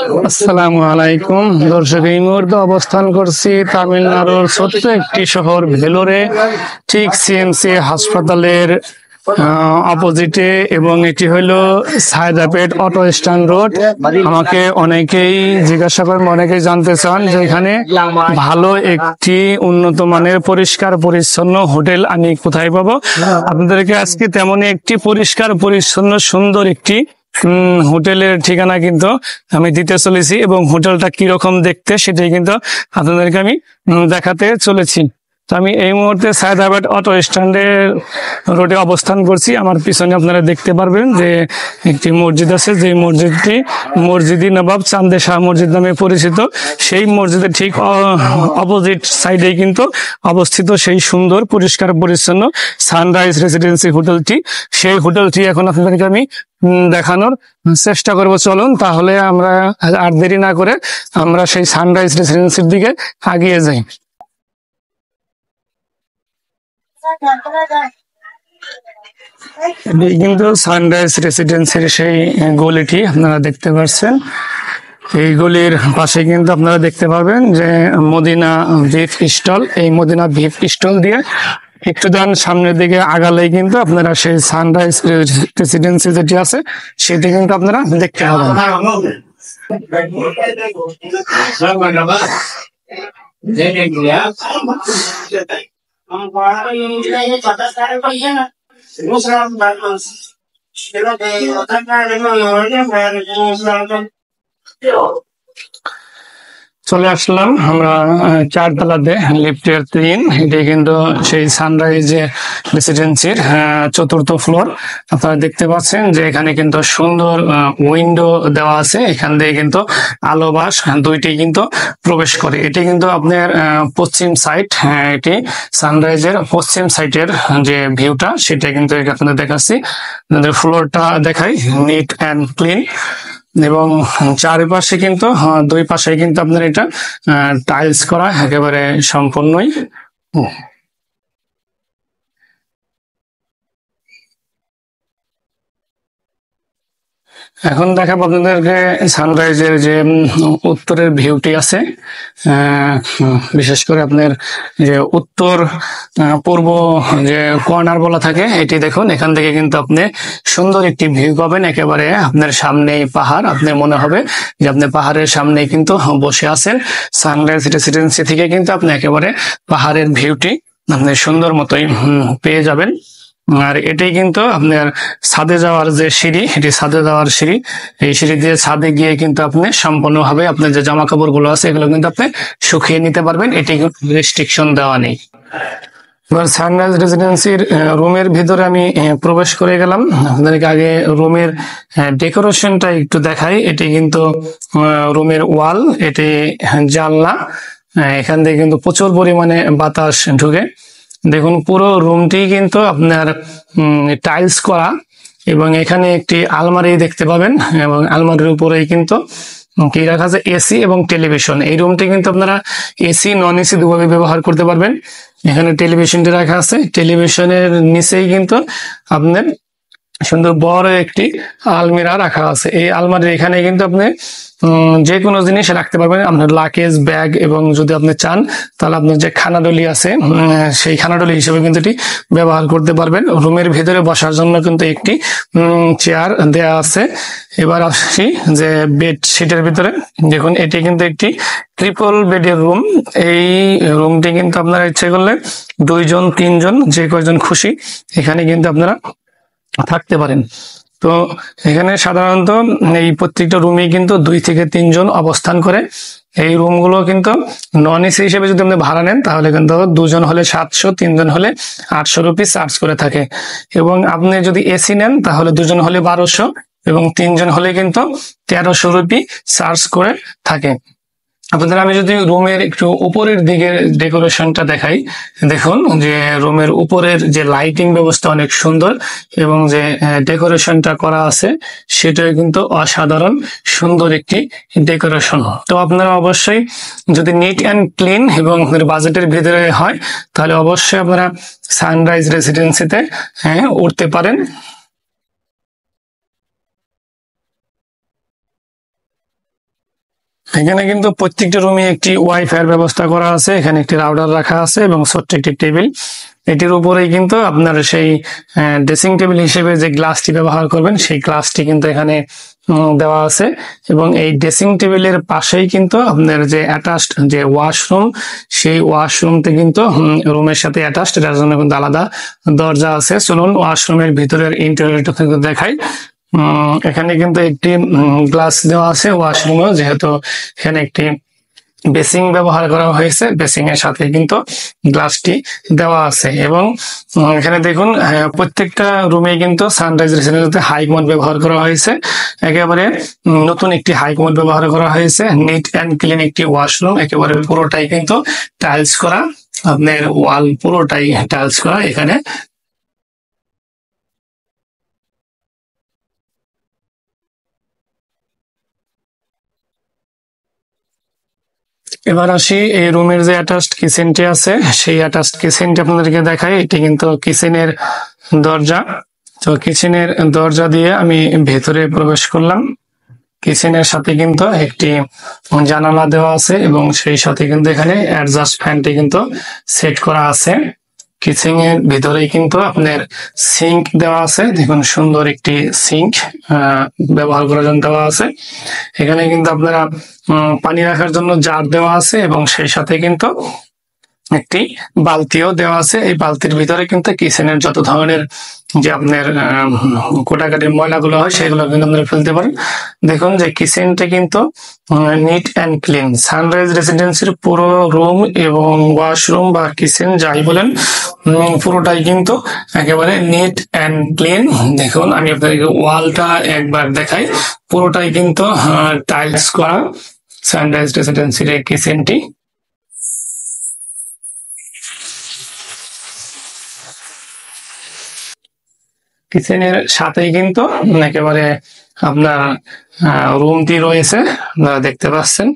আসসালামু আলাইকুম দর্শক, এই মুহূর্তে অবস্থান করছি তামিলনাড়ুর ছোট্ট একটি শহর ভেলোরে, ঠিক সিএমসি হাসপাতালের অপোজিটে, এবং এটি হলো সায়দাপেট অটো স্ট্যান্ড রোড। আমাকে অনেকেই জিজ্ঞাসা করেন, অনেকেই জানতে চান যে এখানে ভালো একটি উন্নত মানের পরিষ্কার পরিচ্ছন্ন হোটেল আমি কোথায় পাবো। আপনাদেরকে আজকে তেমনই একটি পরিষ্কার পরিচ্ছন্ন সুন্দর একটি হোটেলের ঠিকানা কিন্তু আমি দিতে চলেছি, এবং হোটেলটা কিরকম দেখতে সেটাই কিন্তু আপনাদেরকে আমি দেখাতে চলেছি। তো আমি এই মুহূর্তে সায়দাবাদ অটো স্ট্যান্ডের রোডে অবস্থান করছি। আমার পিছনে আপনারা দেখতে পারবেন যে একটি মসজিদ আছে, যে মসজিদটি মসজিদি নবাব চান্দে শাহ মসজিদ নামে পরিচিত। সেই মসজিদের ঠিক অপোজিট সাইডে কিন্তু অবস্থিত সেই সুন্দর পরিষ্কার পরিচ্ছন্ন সানরাইজ রেসিডেন্সি হোটেলটি। সেই হোটেলটি এখন আপনাদেরকে আমি দেখানোর চেষ্টা করব। চলুন তাহলে আমরা আর দেরি না করে আমরা সেই সানরাইজ রেসিডেন্সির দিকে এগিয়ে যাই। কিন্তু সানরাইজ রেসিডেন্সির সেই গলিটি আপনারা দেখতে পাচ্ছেন। এই গলির পাশে কিন্তু আপনারা দেখতে পাবেন যে মদিনা বিফ স্টল। এই মদিনা বিফ স্টল দিয়ে একটু যান সামনের দিকে আগালেই কিন্তু আপনারা সেই সানরাইজ রেসিডেন্সি যেটি আছে সেটি কিন্তু আপনারা দেখতে পাবেন। চলে আসলাম আমরা চারতলাতে, লিফটের 3। এটি কিন্তু সেই সানরাইজ রেসিডেন্সির 4র্থ ফ্লোর। আপনারা দেখতে পাচ্ছেন যে এখানে কিন্তু সুন্দর উইন্ডো দেওয়া আছে, এখান দিয়ে কিন্তু আলো বাস দুইটি কিন্তু প্রবেশ করে। এটি কিন্তু আপনার পশ্চিম সাইড, এটি সানরাইজের পশ্চিম সাইডের যে ভিউটা সেটা কিন্তু আপনাদের দেখাচ্ছি। আপনাদের ফ্লোরটা দেখাই, নিট অ্যান্ড ক্লিন, এবং চারিপাশে কিন্তু দুই পাশে কিন্তু আপনার এটা টাইলস করা একেবারে সম্পূর্ণই। এখন দেখাবো আপনাদেরকে সানরাইজের যে উত্তরের ভিউটি আছে, বিশেষ করে আপনার যে উত্তর পূর্ব যে কর্নার বলা থাকে, এটি দেখুন। এখান থেকে কিন্তু আপনি সুন্দর একটি ভিউ পাবেন। একেবারে আপনার সামনেই পাহাড়, আপনার মনে হবে যে আপনি পাহাড়ের সামনে কিন্তু বসে আছেন। সানরাইজ রেসিডেন্সি থেকে কিন্তু আপনি একেবারে পাহাড়ের ভিউটি আপনি সুন্দর মতোই পেয়ে যাবেন। আর এটাই কিন্তু আপনার ছাদে যাওয়ার যে সিঁড়ি, এটি ছাদে যাওয়ার সিঁড়ি। এই সিঁড়ি দিয়ে ছাদে গিয়ে কিন্তু আপনি সম্পূর্ণভাবে আপনার যে জামা কাপড় গুলো আছে এগুলো কিন্তু আপনি শুকিয়ে নিতে পারবেন। এটি কিন্তু রেস্ট্রিকশন দেওয়া নেই। এবার সানরাইজ রেসিডেন্সির রুমের ভিতরে আমি প্রবেশ করে গেলাম। আপনাদেরকে আগে রুমের ডেকোরেশনটা একটু দেখাই। এটি কিন্তু রুমের ওয়াল, এটি জানলা, এখান থেকে কিন্তু প্রচুর পরিমাণে বাতাস ঢুকে। দেখুন পুরো রুমটি কিন্তু আপনার টাইলস করা, এবং এখানে একটি আলমারি দেখতে পাবেন, এবং আলমারির উপরেই কিন্তু কি রাখা আছে, এসি এবং টেলিভিশন। এই রুমটি কিন্তু আপনারা এসি নন এসি দুভাবে ব্যবহার করতে পারবেন। এখানে টেলিভিশনটি রাখা আছে, টেলিভিশনের নিচেই কিন্তু আপনার সুন্দর বড় একটি আলমিরা রাখা আছে। এই আলমারির এখানে কিন্তু আপনি যে কোনো জিনিস রাখতে পারবেন, আপনার লাকেজ, ব্যাগ, এবং যদি আপনি চান তাহলে আপনার যে খানাডলি আছে সেই খানাডলি হিসেবে কিন্তু এটি ব্যবহার করতে পারবেন। রুমের ভেতরে বসার জন্য কিন্তু একটি চেয়ার দেয়া আছে। এবার আসি যে বেড শিটের ভিতরে, দেখুন এটি কিন্তু একটি ট্রিপল বেডের রুম। এই রুমটি কিন্তু আপনারা ইচ্ছে করলে 2 জন 3 জন যে কয়জন খুশি এখানে কিন্তু আপনারা থাকতে পারেন। তো এখানে সাধারণত এই প্রত্যেকটা রুমে কিন্তু 2 থেকে 3 জন অবস্থান করে। এই রুমগুলো কিন্তু নন এসি হিসেবে যদি আপনি ভাড়া নেন তাহলে কিন্তু 2 জন হলে 700, 3 জন হলে 800 রুপি চার্জ করে থাকে। এবং আপনি যদি এসি নেন তাহলে 2 জন হলে 1200, এবং 3 জন হলে কিন্তু 1300 রুপি চার্জ করে থাকে। আপনাদের আমি যদি রুমের একটু উপরের দিকের ডেকোরেশনটা দেখাই, দেখুন যে রুমের উপরের যে লাইটিং ব্যবস্থা অনেক সুন্দর, এবং যে ডেকোরেশনটা করা আছে সেটাই কিন্তু অসাধারণ সুন্দর একটি ডেকোরেশন। তো আপনারা অবশ্যই যদি নিট অ্যান্ড ক্লিন এবং আপনাদের বাজেটের ভিতরে হয় তাহলে অবশ্যই আপনারা সানরাইজ রেসিডেন্সিতে উঠতে পারেন। এখানে কিন্তু প্রত্যেকটা রুমে একটি ওয়াইফাই এর ব্যবস্থা করা আছে, এখানে একটি রাউটার রাখা আছে এবং ছোট্ট একটি টেবিল। এটির উপরেই কিন্তু আপনার সেই ড্রেসিং টেবিল হিসেবে যে গ্লাসটি ব্যবহার করবেন সেই গ্লাসটি কিন্তু এখানে দেওয়া আছে। এবং এই ড্রেসিং টেবিলের পাশেই কিন্তু আপনার যে অ্যাটাচড যে ওয়াশরুম, সেই ওয়াশরুমতে কিন্তু রুমের সাথে অ্যাটাচড, এটার জন্য কিন্তু আলাদা দরজা আছে। চলুন ওয়াশরুমের ভিতরের ইন্টেরিয়রটা কিন্তু দেখাই। এখানে কিন্তু একটি গ্লাস দেওয়া আছে ওয়াশরুমে, যেহেতু এখানে একটি বেসিং ব্যবহার করা হয়েছে, বেসিং এর সাথে কিন্তু গ্লাসটি দেওয়া আছে। এবং এখানে দেখুন প্রত্যেকটা রুমে কিন্তু সানরাইজ রেসিডেন্সিতে হাই কমোড ব্যবহার করা হয়েছে। একেবারে নতুন একটি হাই কমোড ব্যবহার করা হয়েছে। নিট অ্যান্ড ক্লিন একটি ওয়াশরুম, একেবারে পুরোটাই কিন্তু টাইলস করা, আপনার ওয়াল পুরোটাই টাইলস করা এখানে। এবার আসি এই রুমের যে অ্যাটাচড কিচেনটি আছে, সেই অ্যাটাচড কিচেনটি আপনাদেরকে দেখাই। এটি কিন্তু কিচেনের দরজা। তো কিচেনের দরজা দিয়ে আমি ভেতরে প্রবেশ করলাম। কিচেনের সাথে কিন্তু একটি জানালা দেওয়া আছে এবং সেই সাথে কিন্তু এখানে অ্যাডজাস্ট ফ্যানটি কিন্তু সেট করা আছে। কিচেন এর ভিতরেই কিন্তু আপনার সিঙ্ক দেওয়া আছে, দেখুন সুন্দর একটি সিঙ্ক ব্যবহার করার জন্য দেওয়া আছে। এখানে কিন্তু আপনারা পানি রাখার জন্য জার দেওয়া আছে এবং সেই সাথে কিন্তু একটি বালতিও দেওয়া আছে। এই বালতির ভিতরে কিন্তু কিচেনের যত ধরনের যে আপনার কোটাকাটি ময়লাগুলো হয় সেগুলো কিন্তু আপনারা ফেলতে পারেন। দেখুন যে কিচেনটা কিন্তু নিট অ্যান্ড ক্লিন। সানরাইজ রেসিডেন্সির পুরো রুম এবং ওয়াশরুম বা কিচেন যাই বলেন পুরোটাই কিন্তু একেবারে নিট অ্যান্ড ক্লিন। দেখুন আমি আপনাদেরকে ওয়ালটা একবার দেখাই, পুরোটাই কিন্তু টাইলস করা সানরাইজ রেসিডেন্সির এই কিচেনটি। কিচেনের সাথেই কিন্তু একেবারে আপনার রুমটি রয়েছে, আপনারা দেখতে পাচ্ছেন।